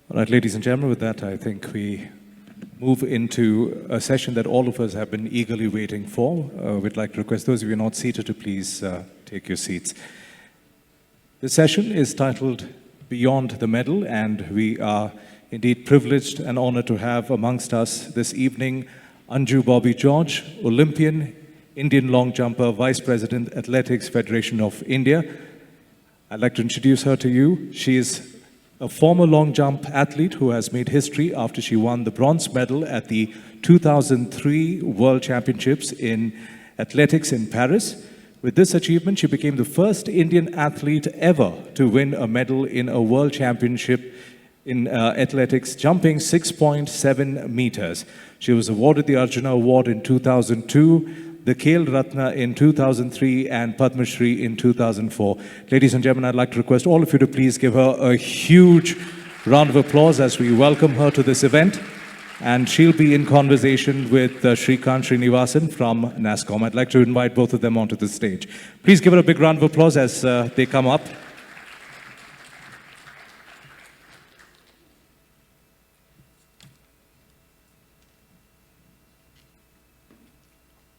All right, ladies and gentlemen, with that, I think we move into a session that all of us have been eagerly waiting for. We'd like to request those of you not seated to please take your seats. The session is titled Beyond the Medal, and we are indeed privileged and honored to have amongst us this evening Anju Bobby George, Olympian, Indian long jumper, Vice President, Athletics Federation of India. I'd like to introduce her to you. She is a former long jump athlete who has made history after she won the bronze medal at the 2003 World Championships in athletics in Paris. With this achievement, she became the first Indian athlete ever to win a medal in a World Championship in athletics, jumping 6.7 meters. She was awarded the Arjuna Award in 2002, the Khel Ratna in 2003, and Padma Shri in 2004. Ladies and gentlemen, I'd like to request all of you to please give her a huge round of applause as we welcome her to this event. And she'll be in conversation with Srikanth Srinivasan from NASSCOM. I'd like to invite both of them onto the stage. Please give her a big round of applause as they come up.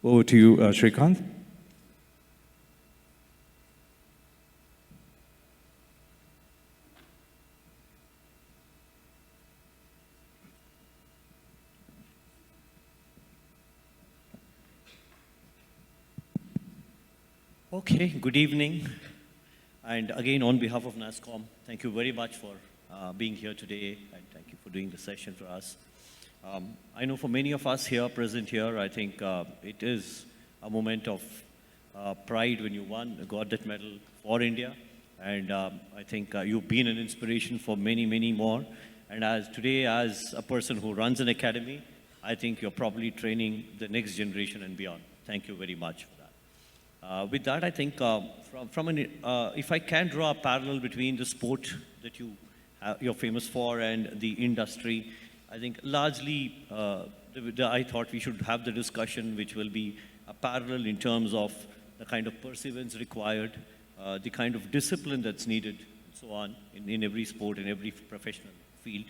Over to you, Srikanth. Okay, good evening. And again, on behalf of NASSCOM, thank you very much for being here today, and thank you for doing the session for us. I know for many of us here, present here, I think it is a moment of pride when you got that medal for India. And I think you've been an inspiration for many, many more. And today, as a person who runs an academy, I think you're probably training the next generation and beyond. Thank you very much for that. With that, I think if I can draw a parallel between the sport that you're famous for and the industry, I think largely I thought we should have the discussion which will be a parallel in terms of the kind of perseverance required, the kind of discipline that's needed, and so on in every sport, in every professional field.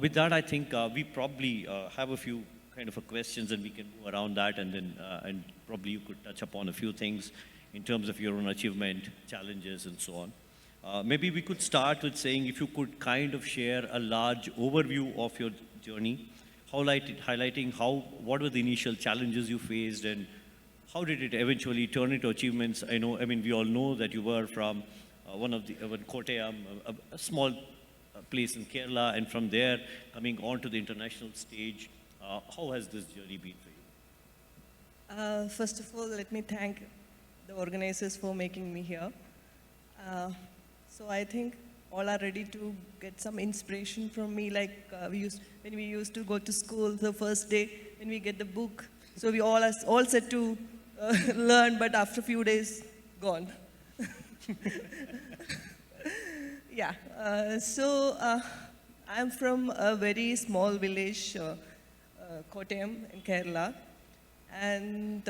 With that, I think we probably have a few kind of questions and we can move around that, and then and probably you could touch upon a few things in terms of your own achievement, challenges, and so on. Maybe we could start with saying if you could kind of share a large overview of your journey, highlighting what were the initial challenges you faced and how did it eventually turn into achievements. I mean, we all know that you were from Kottayam, a small place in Kerala, and from there coming onto the international stage. How has this journey been for you? First of all, let me thank the organizers for making me here. So I think all are ready to get some inspiration from me, like when we used to go to school the first day, when we get the book. So we all set to learn, but after a few days, gone. Yeah, I'm from a very small village, Kottayam in Kerala. And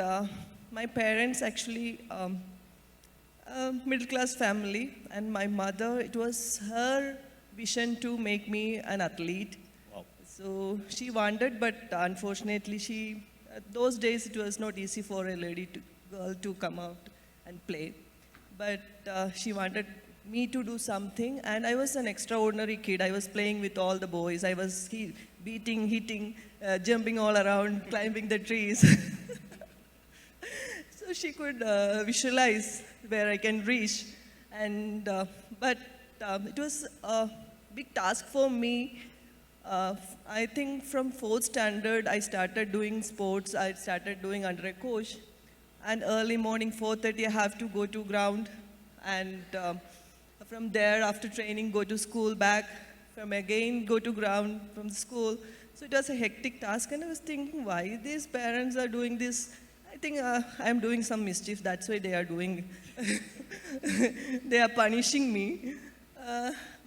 my parents actually, middle-class family, and my mother, it was her vision to make me an athlete. Wow. So she wanted, but unfortunately, those days it was not easy for a girl to come out and play. But she wanted me to do something, and I was an extraordinary kid. I was playing with all the boys. I was beating, hitting, jumping all around, climbing the trees. So she could visualize where I can reach. And, but it was a big task for me. I think from 4th standard, I started doing sports. I started doing under a coach. And early morning, 4:30, I have to go to ground. And from there, after training, go to school back. From again, go to ground from the school. So it was a hectic task. And I was thinking, why these parents are doing this? I think I'm doing some mischief. That's why they are doing. They are punishing me.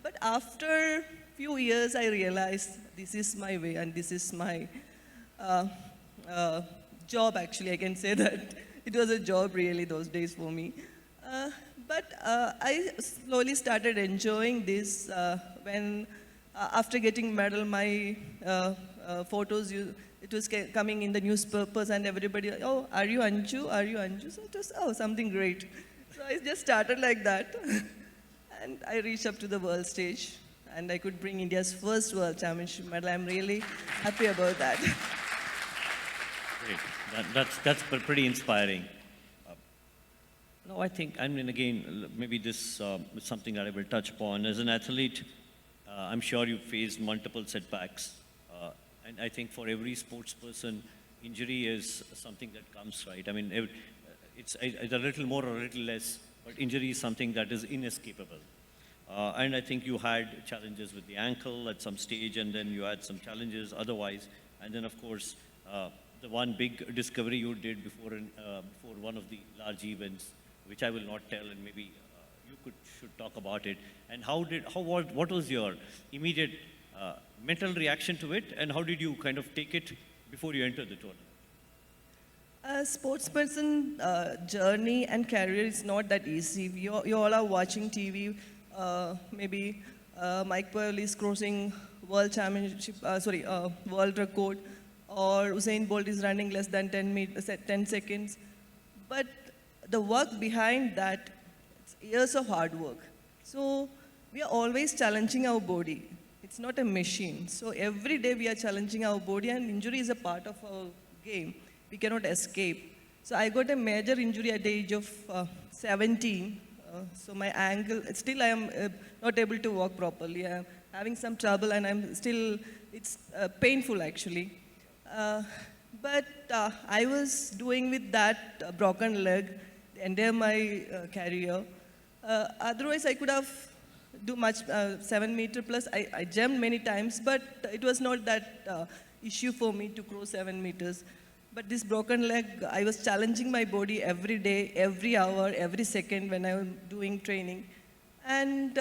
But after few years, I realized this is my way and this is my job, actually. I can say that. It was a job, really, those days for me. But I slowly started enjoying this when after getting medal, my photos, it was coming in the newspapers and everybody, oh, are you Anju? Are you Anju? So it was, oh, something great. So I just started like that. And I reached up to the world stage. And I could bring India's first world championship medal. I'm really happy about that. Great. That's pretty inspiring. No, I think, I mean, again, maybe this is something that I will touch upon. As an athlete, I'm sure you've faced multiple setbacks. And I think for every sports person, injury is something that comes, right? I mean, it's a little more or a little less, but injury is something that is inescapable. And I think you had challenges with the ankle at some stage, and then you had some challenges otherwise. And then, of course, the one big discovery you did before one of the large events, which I will not tell, and maybe you should talk about it. And what was your immediate mental reaction to it, and how did you kind of take it before you entered the tournament? A sportsperson journey and career is not that easy. You all are watching TV. Maybe Mike Pearl is crossing world championship, world record, or Usain Bolt is running less than 10 seconds. But the work behind that, it's years of hard work. So we are always challenging our body. It's not a machine. So every day we are challenging our body, and injury is a part of our game. We cannot escape. So I got a major injury at the age of 17. So my ankle, still I am not able to walk properly. I'm having some trouble, and it's painful actually. But I was doing with that broken leg the entire my career. Otherwise, I could have do much 7 meter plus. I jumped many times, but it was not that issue for me to cross 7 meters. But this broken leg, I was challenging my body every day, every hour, every second when I was doing training. And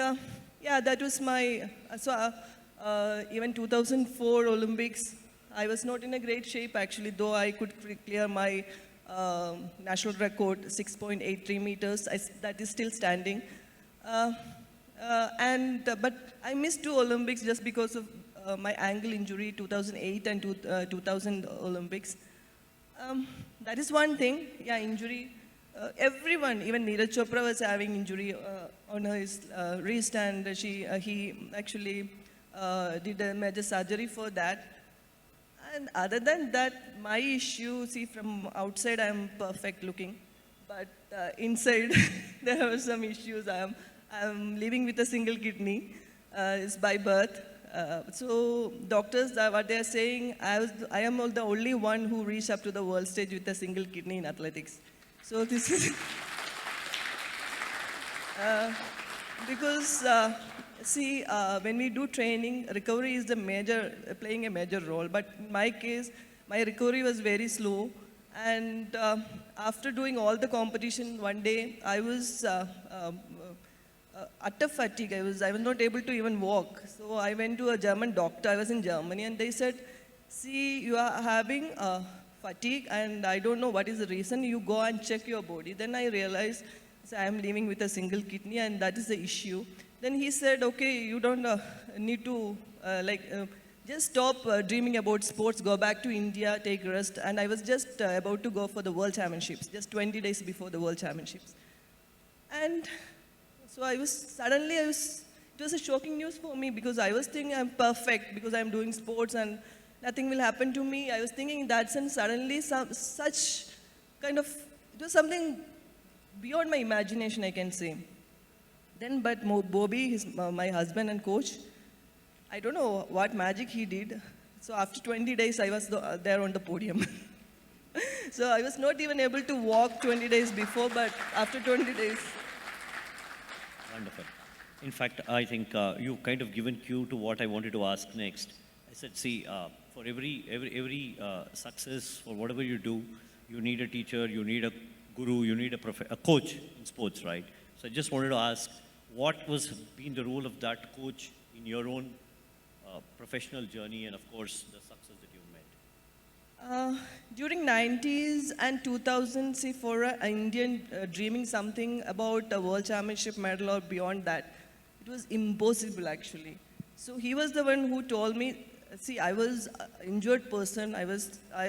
yeah, that was my, even 2004 Olympics, I was not in a great shape actually, though I could clear my national record, 6.83 meters. That is still standing. But I missed 2 Olympics just because of my ankle injury, 2008 and 2000 Olympics. That is one thing, yeah, injury. Everyone, even Neeraj Chopra was having injury on his wrist, and he actually did a major surgery for that. And other than that, my issue, see, from outside I'm perfect looking, but inside there were some issues. I'm living with a single kidney, it's by birth. So doctors, what they are saying, I am the only one who reached up to the world stage with a single kidney in athletics. So this is because see, when we do training, recovery is playing a major role. But in my case, my recovery was very slow. And after doing all the competition, one day I was utter fatigue. I was not able to even walk. So I went to a German doctor. I was in Germany, and they said, see, you are having fatigue, and I don't know what is the reason. You go and check your body. Then I realized, I am living with a single kidney, and that is the issue. Then he said, okay, you don't need to just stop dreaming about sports, go back to India, take rest. And I was just about to go for the World Championships, just 20 days before the World Championships. And so it was a shocking news for me, because I was thinking I'm perfect because I'm doing sports and nothing will happen to me. I was thinking in that sense, suddenly it was something beyond my imagination, I can say. Then, but Bobby, my husband and coach, I don't know what magic he did. So after 20 days, I was there on the podium. So I was not even able to walk 20 days before, but after 20 days. Wonderful. In fact, I think you've kind of given cue to what I wanted to ask next. I said, see, for every success, for whatever you do, you need a teacher, you need a guru, you need a coach in sports, right? So I just wanted to ask, what was been the role of that coach in your own professional journey, and of course the success that you've met? During 90s and 2000s, see, for an Indian dreaming something about a world championship medal or beyond that, it was impossible actually. So he was the one who told me, see, I was an injured person. I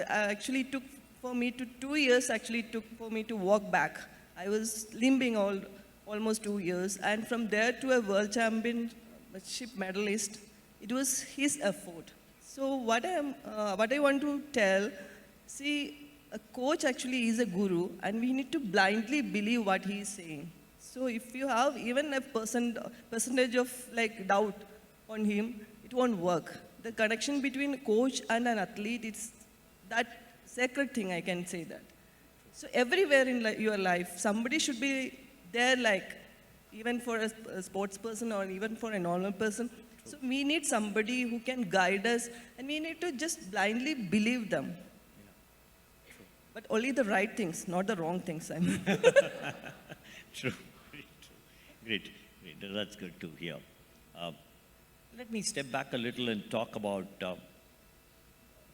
actually took for me to 2 years actually took for me to walk back. I was limping almost 2 years. And from there to a world championship medalist, it was his effort. So what I want to tell, see, a coach actually is a guru, and we need to blindly believe what he is saying. So if you have even a percentage of like doubt on him, it won't work. The connection between a coach and an athlete, it's that sacred thing, I can say that. So everywhere in your life, somebody should be there, like even for a sports person or even for a normal person. So we need somebody who can guide us, and we need to just blindly believe them. But only the right things, not the wrong things. I mean. True. Great. That's good to hear. Let me step back a little and talk about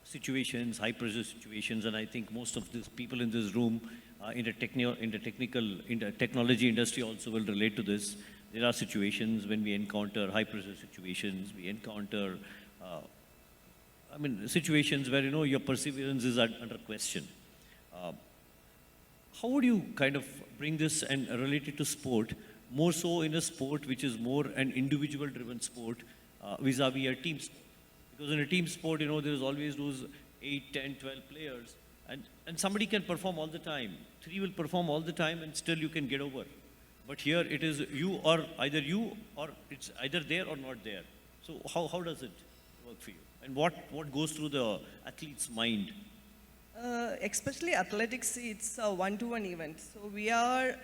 situations, high pressure situations, and I think most of these people in this room in the technology industry also will relate to this. There are situations when we encounter high pressure situations, we encounter situations where your perseverance is under question. How would you kind of bring this and relate it to sport, more so in a sport which is more an individual driven sport vis-a-vis a team sport? Because in a team sport, there's always those 8, 10, 12 players, and somebody can perform all the time. 3 will perform all the time and still you can get over. But here it is you or it's either there or not there. So how does it work for you? And what goes through the athlete's mind? Especially athletics, it's a one-to-one event. So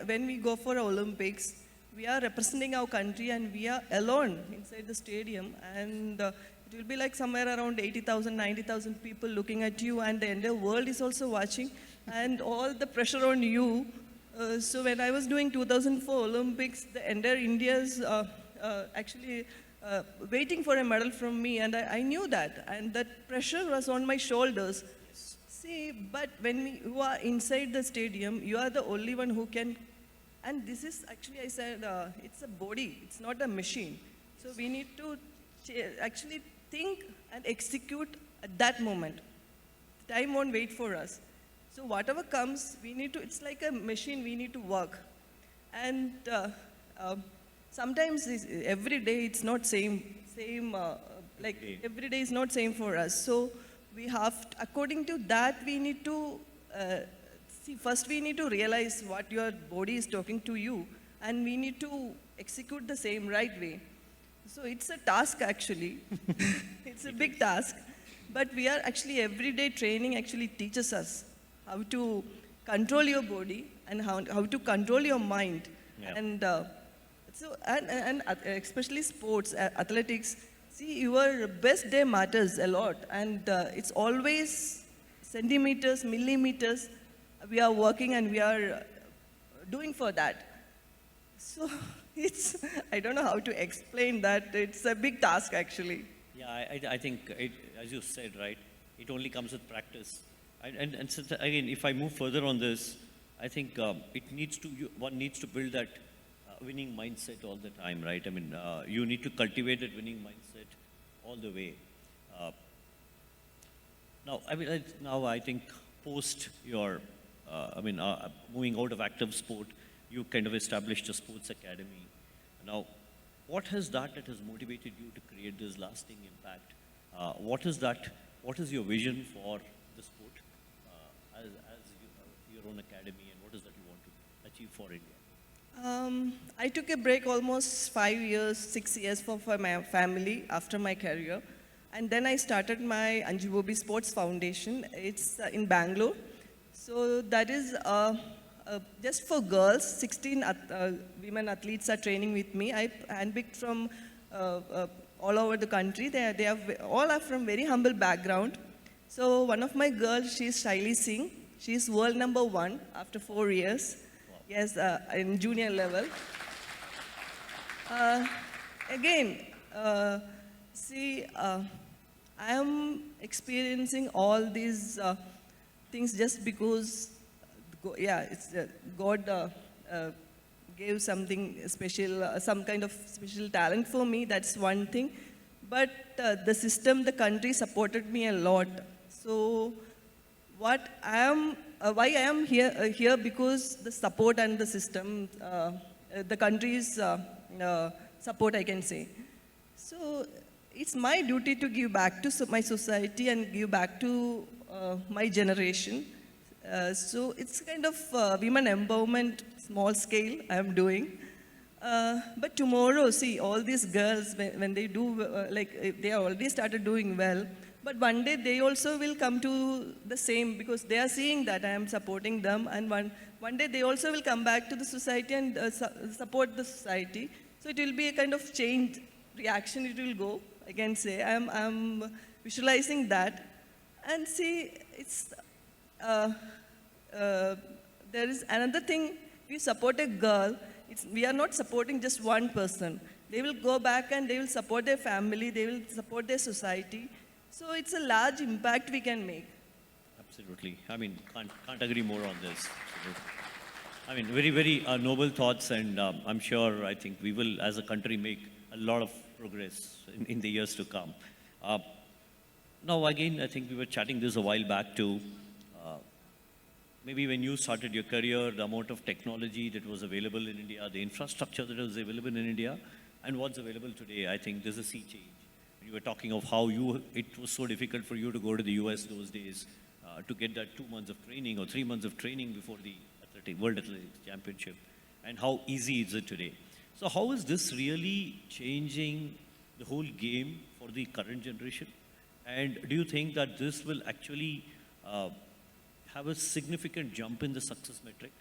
when we go for Olympics, we are representing our country and we are alone inside the stadium. And it will be like somewhere around 80,000, 90,000 people looking at you, and the entire world is also watching, and all the pressure on you. So when I was doing 2004 Olympics, the entire India's actually waiting for a medal from me, and I knew that, and that pressure was on my shoulders. See, but when you are inside the stadium, you are the only one who can, and this is actually, I said, it's a body, it's not a machine. So we need to actually think and execute at that moment. Time won't wait for us. So whatever comes, it's like a machine, we need to work. And sometimes every day it's not every day is not same for us. So we have, according to that, we need to, first we need to realize what your body is talking to you, and we need to execute the same right way. So it's a task actually. It's a big task. But we are actually, everyday training actually teaches us how to control your body and how to control your mind. Yeah. And and especially sports, athletics, see, your best day matters a lot, and it's always centimeters, millimeters. We are working and we are doing for that. So I don't know how to explain that. It's a big task actually. Yeah, I think, as you said, right, it only comes with practice. And so again, if I move further on this, I think one needs to build that winning mindset all the time, right? I mean, you need to cultivate that winning mindset all the way. Now I think post your, moving out of active sport, you kind of established a sports academy. Now, what has motivated you to create this lasting impact? What is your vision for the sport as your own academy, and what is that you want to achieve for India? I took a break almost 5 years, 6 years for my family after my career. And then I started my Anju Sports Foundation. It's in Bengaluru. So that is just for girls. 16 women athletes are training with me. I handpicked from all over the country. All are from very humble background. So one of my girls, she's Shaili Singh. She's world #1 after 4 years. Wow. Yes, in junior level. Again, I am experiencing all these things just because, God gave something special, some kind of special talent for me. That's one thing. but the system, the country supported me a lot. So why I am here because the support and the system, the country's support, I can say. So it's my duty to give back to my society and give back to my generation. So it's kind of women empowerment, small scale, I am doing. But tomorrow, see, all these girls, when they do, they already started doing well, but one day they also will come to the same because they are seeing that I am supporting them, and one day they also will come back to the society and support the society. So it will be a kind of change reaction, it will go, I can say. I'm visualizing that. And see, it's, there is another thing, if you support a girl, we are not supporting just one person. They will go back and they will support their family, they will support their society. So it's a large impact we can make. Absolutely. I mean, can't agree more on this. I mean, very, very noble thoughts, and I'm sure, I think we will, as a country, make a lot of progress in the years to come. Now, again, I think we were chatting this a while back too. Maybe when you started your career, the amount of technology that was available in India, the infrastructure that was available in India, and what's available today, I think there's a sea change. You were talking of how it was so difficult for you to go to the US those days to get that 2 months of training or 3 months of training before the World Athletics Championship, and how easy is it today? So how is this really changing the whole game for the current generation? And do you think that this will actually have a significant jump in the success metric?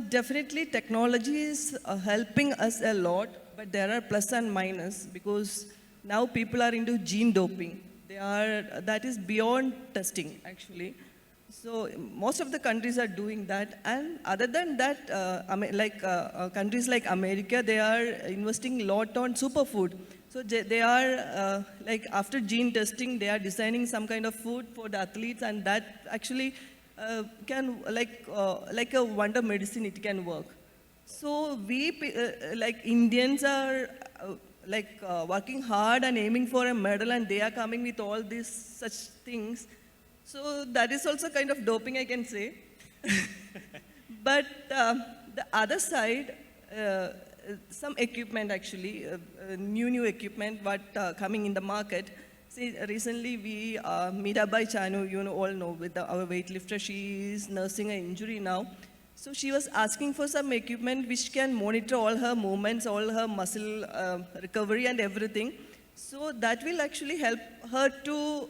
Definitely, technology is helping us a lot, but there are plus and minus because now people are into gene doping. That is beyond testing, actually. So most of the countries are doing that, and other than that, countries like America, they are investing a lot on superfood. So they are after gene testing, they are designing some kind of food for the athletes, and that actually can like a wonder medicine. It can work. So we Indians are working hard and aiming for a medal, and they are coming with all these such things. So that is also kind of doping, I can say. But the other side, some equipment actually, new equipment, coming in the market. See, recently we, Mirabai Chanu, you all know, with our weightlifter, she is nursing an injury now. So she was asking for some equipment which can monitor all her movements, all her muscle recovery and everything. So that will actually help her to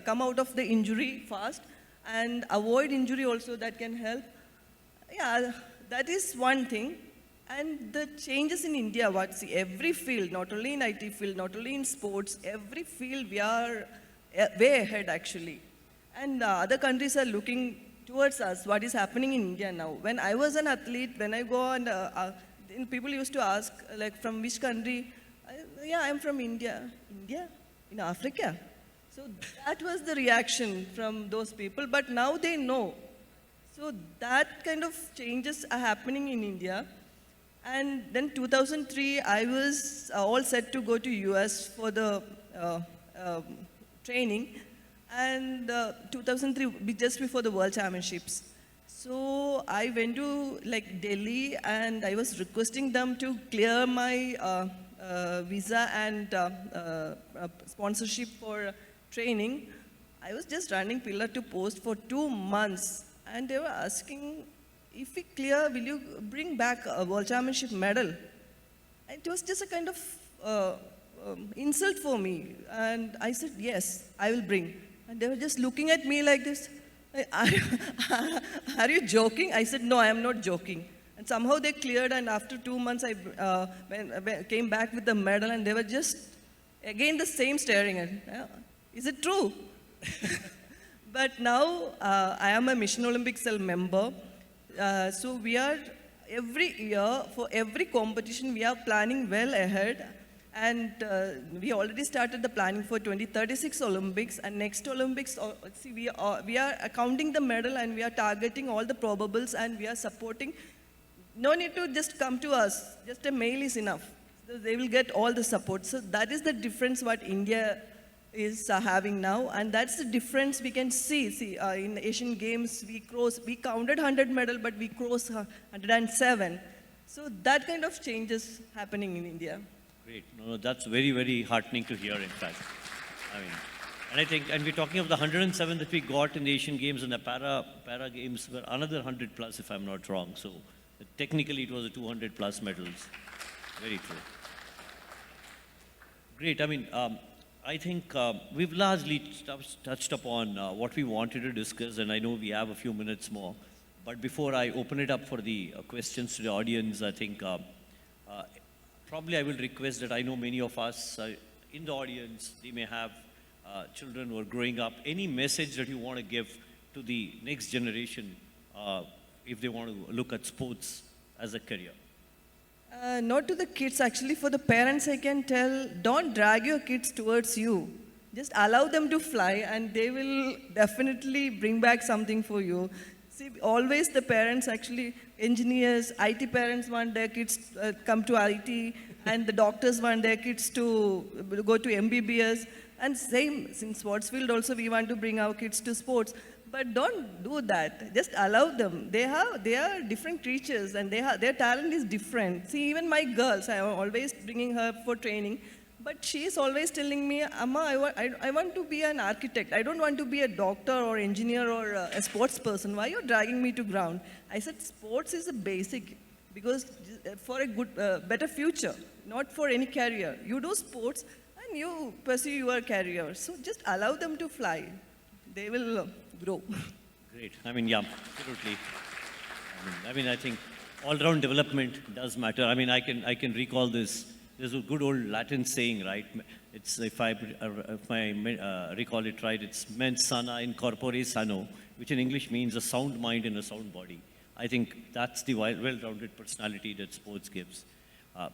come out of the injury fast and avoid injury also. That can help. Yeah, that is one thing. And the changes in India, see, every field, not only in IT field, not only in sports, every field we are way ahead actually. And other countries are looking towards us, what is happening in India now. When I was an athlete, when I go and people used to ask, from which country? Yeah, I'm from India. India? In Africa? So that was the reaction from those people, but now they know. So that kind of changes are happening in India. And then 2003, I was all set to go to US for the training. And 2003, just before the World Championships. So I went to Delhi, and I was requesting them to clear my visa and sponsorship for training. I was just running pillar to post for 2 months, and they were asking, if we clear, will you bring back a World Championship medal? It was just a kind of insult for me, and I said, yes, I will bring. And they were just looking at me like this. Are you joking? I said, no, I am not joking. And somehow they cleared, and after 2 months, I came back with the medal, and they were just, again, the same staring at me. Is it true? But now, I am a Mission Olympic Cell member. So we are, every year, for every competition, we are planning well ahead. And we already started the planning for 2036 Olympics, and next Olympics, see, we are counting the medal, and we are targeting all the probables, and we are supporting. No need to just come to us, just a mail is enough. So they will get all the support. So that is the difference what India is having now, and that's the difference we can see. See, in Asian Games, we counted 100 medal, but we crossed 107. So that kind of change is happening in India. Great. No, that's very, very heartening to hear, in fact. I mean, and I think, and we're talking of the 107 that we got in the Asian Games, and the para games were another 100 plus, if I'm not wrong. So technically it was a 200 plus medals. Very true. Great. I mean, I think we've largely touched upon what we wanted to discuss, and I know we have a few minutes more. But before I open it up for the questions to the audience, I think probably I will request that I know many of us in the audience, they may have children who are growing up. Any message that you want to give to the next generation if they want to look at sports as a career? Not to the kids, actually. For the parents, I can tell, don't drag your kids towards you. Just allow them to fly, and they will definitely bring back something for you. See, always the parents, actually, engineers, IT parents want their kids come to IT, and the doctors want their kids to go to MBBS. And same, in sports field also, we want to bring our kids to sports. But don't do that. Just allow them. They are different creatures, and their talent is different. See, even my girls, I am always bringing her for training. But she is always telling me, Amma, I want to be an architect. I don't want to be a doctor or engineer or a sports person. Why are you dragging me to ground? I said, sports is a basic, because for a good, better future, not for any career. You do sports, and you pursue your career. So just allow them to fly. They will grow. Great. I mean, yeah, absolutely. I mean, I think all-round development does matter. I mean, I can recall this. There's a good old Latin saying, right? It's, if I recall it right, it's mens sana in corpore sano, which in English means a sound mind and a sound body. I think that's the well-rounded personality that sports gives.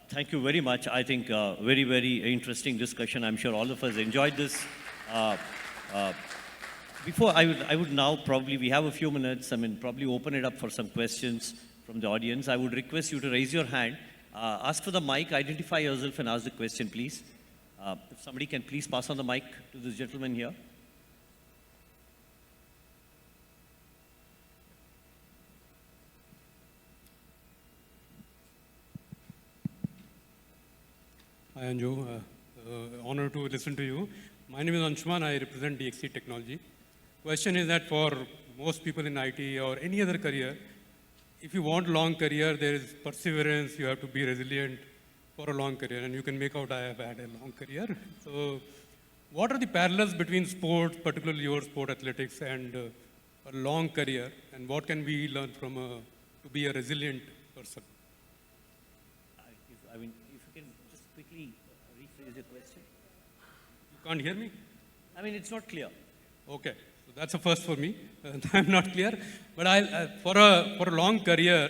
Thank you very much. I think very, very interesting discussion. I'm sure all of us enjoyed this. Before I would now probably, we have a few minutes, I mean, probably open it up for some questions from the audience. I would request you to raise your hand, ask for the mic, identify yourself and ask the question, please. If somebody can please pass on the mic to this gentleman here. Hi Anju, honor to listen to you. My name is Anshuman, I represent DXC Technology. Question is that for most people in IT or any other career, if you want long career, there is perseverance, you have to be resilient for a long career, and you can make out I have had a long career. So what are the parallels between sports, particularly your sport athletics, and a long career, and what can we learn from to be a resilient person? I mean, if you can just quickly rephrase your question. You can't hear me? I mean, it's not clear. Okay. That's a first for me. I'm not clear. But for a long career,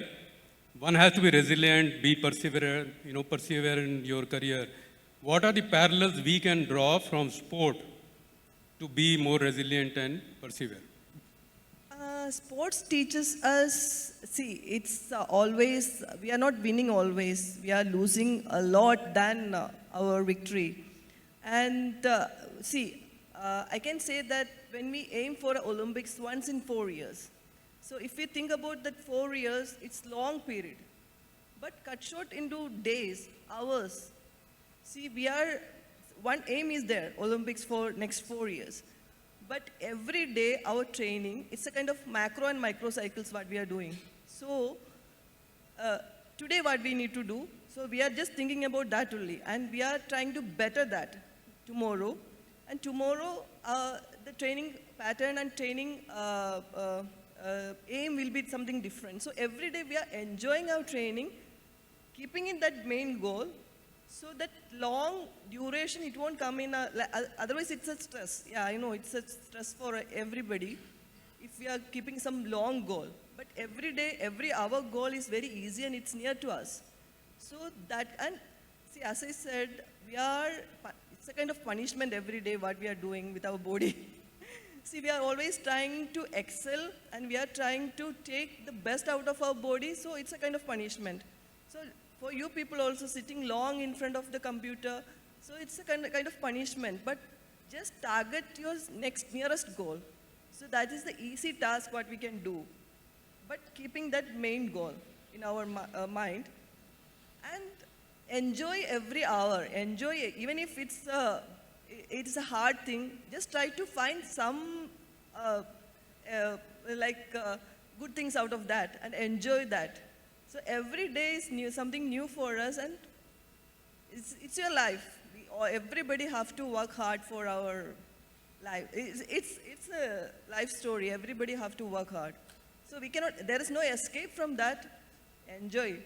one has to be resilient, be perseverant, persevere in your career. What are the parallels we can draw from sport to be more resilient and persevere? Sports teaches us, see, it's always, we are not winning always. We are losing a lot than our victory. And I can say that when we aim for Olympics once in 4 years, so if we think about that 4 years, it's long period. But cut short into days, hours. See, one aim is there, Olympics for next 4 years. But every day, our training, it's a kind of macro and micro cycles what we are doing. So today what we need to do, so we are just thinking about that only. And we are trying to better that tomorrow. And tomorrow, the training pattern and training aim will be something different. So every day we are enjoying our training, keeping in that main goal, so that long duration, it won't come in, otherwise it's a stress. Yeah, I know, it's a stress for everybody if we are keeping some long goal. But every day, every hour goal is very easy and it's near to us. So that, and see, as I said, it's a kind of punishment every day what we are doing with our body. See, we are always trying to excel and we are trying to take the best out of our body, so it's a kind of punishment. So for you people also sitting long in front of the computer. So it's a kind of punishment. But just target your nearest goal. So that is the easy task what we can do. But keeping that main goal in our mind and enjoy every hour. Enjoy it. Even if it's a hard thing, just try to find some good things out of that and enjoy that. So every day is new, something new for us, and it's your life. Everybody have to work hard for our life. It's a life story. Everybody have to work hard. So we cannot. There is no escape from that. Enjoy.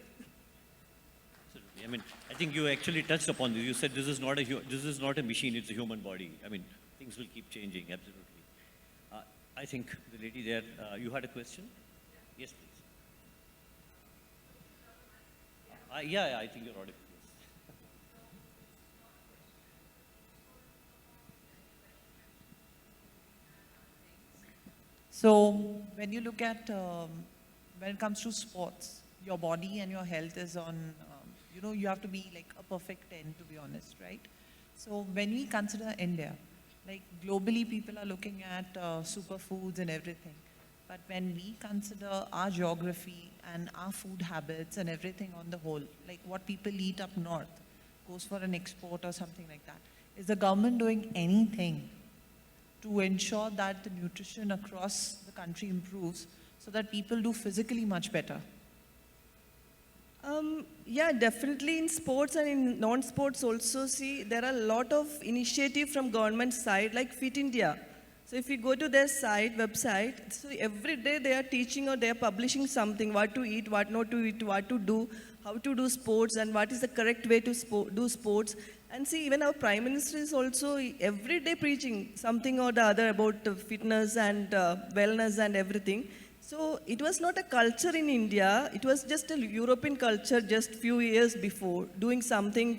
Absolutely. I mean, I think you actually touched upon this. You said this is not a machine. It's a human body. I mean, things will keep changing. Absolutely. I think the lady there, you had a question? Yes, please. Yeah, I think you're audible. Yes. So when you look at, when it comes to sports, your body and your health is on, you have to be like a perfect 10, to be honest, right? So when we consider India, like globally people are looking at superfoods and everything. But when we consider our geography and our food habits and everything on the whole, like what people eat up north goes for an export or something like that, is the government doing anything to ensure that the nutrition across the country improves so that people do physically much better? Yeah, definitely in sports and in non-sports also, see, there are a lot of initiative from government side, like Fit India. So if you go to their website, so every day they are teaching or they are publishing something, what to eat, what not to eat, what to do, how to do sports, and what is the correct way to do sports. And see, even our Prime Minister is also every day preaching something or the other about fitness and wellness and everything. So it was not a culture in India, it was just a European culture just few years before, doing something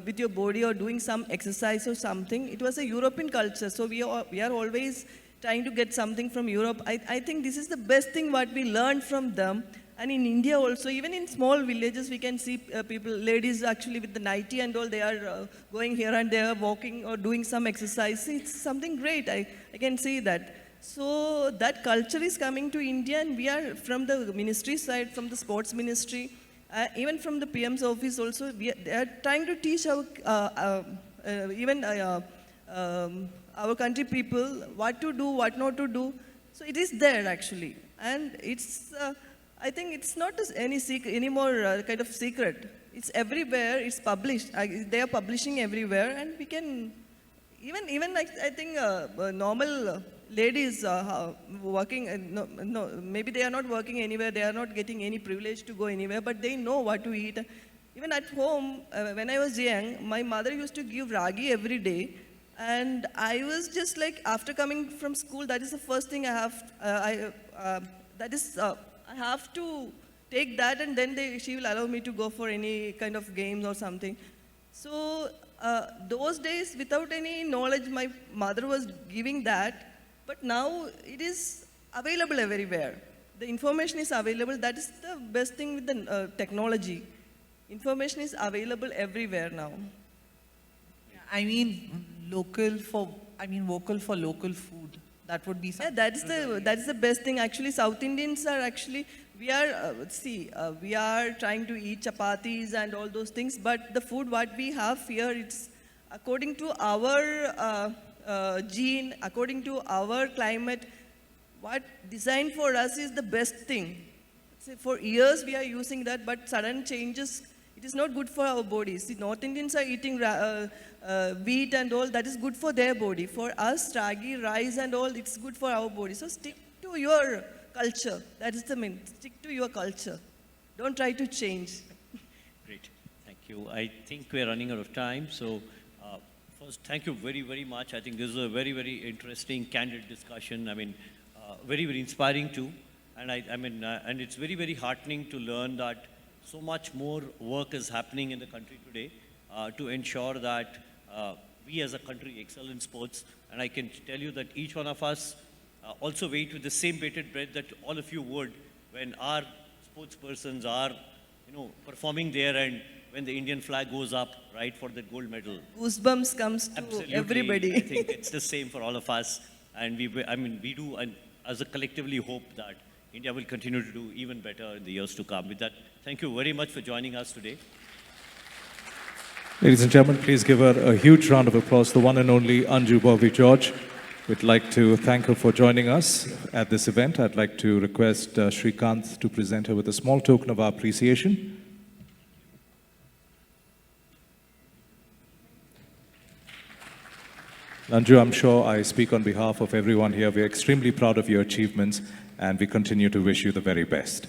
with your body or doing some exercise or something. It was a European culture, so we are always trying to get something from Europe. I think this is the best thing what we learned from them. And in India also, even in small villages, we can see people, ladies actually with the nightie and all, they are going here and there, walking or doing some exercise. It's something great, I can see that. So that culture is coming to India, and we are from the ministry side, from the sports ministry, even from the PM's office also, they are trying to teach our, our country people what to do, what not to do. So it is there actually. And it's, I think it's not any more kind of secret. It's everywhere, it's published. They are publishing everywhere, and we can, even like, I think normal ladies working, maybe they are not working anywhere, they are not getting any privilege to go anywhere, but they know what to eat. Even at home, when I was young, my mother used to give ragi every day, and I was just like, after coming from school, that is the first thing I have to take that, and then she will allow me to go for any kind of games or something. So those days, without any knowledge, my mother was giving that. But now it is available everywhere. The information is available. That is the best thing with the technology. Information is available everywhere now. I mean, vocal for local food. That would be something. Yeah, that is the best thing. Actually, South Indians are actually, we are trying to eat chapatis and all those things, but the food what we have here, it's according to our gene, according to our climate, what designed for us is the best thing. See, for years we are using that, but sudden changes, it is not good for our bodies. See, North Indians are eating wheat and all, that is good for their body. For us, ragi, rice and all, it's good for our body. So stick to your culture. That is the main. Stick to your culture. Don't try to change. Great. Thank you. I think we're running out of time. So first, thank you very, very much. I think this is a very, very interesting, candid discussion. I mean, very, very inspiring too. And and it's very, very heartening to learn that so much more work is happening in the country today to ensure that we as a country excel in sports. And I can tell you that each one of us also wait with the same bated breath that all of you would when our sports persons, our performing there, and when the Indian flag goes up, right, for the gold medal. Goosebumps comes to Absolutely. everybody. I think it's the same for all of us. And we do, and as a collectively hope that India will continue to do even better in the years to come. With that, thank you very much for joining us today. Ladies and gentlemen, please give her a huge round of applause, the one and only Anju Bobby George. We'd like to thank her for joining us at this event. I'd like to request Srikanth to present her with a small token of our appreciation. Anju, I'm sure I speak on behalf of everyone here. We're extremely proud of your achievements, and we continue to wish you the very best.